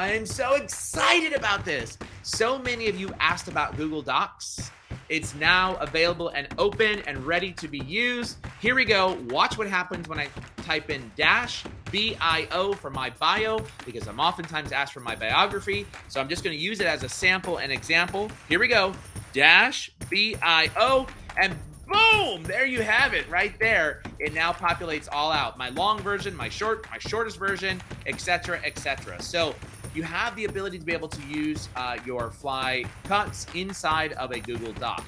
I am so excited about this. So many of you asked about Google Docs. It's now available and open and ready to be used. Here we go. Watch what happens when I type in -bio for my bio, because I'm oftentimes asked for my biography. So I'm just going to use it as a sample and example. Here we go. -bio, and boom, there you have it right there. It now populates all out. My long version, my shortest version, etc., etc. So you have the ability to be able to use your fly cuts inside of a Google Doc.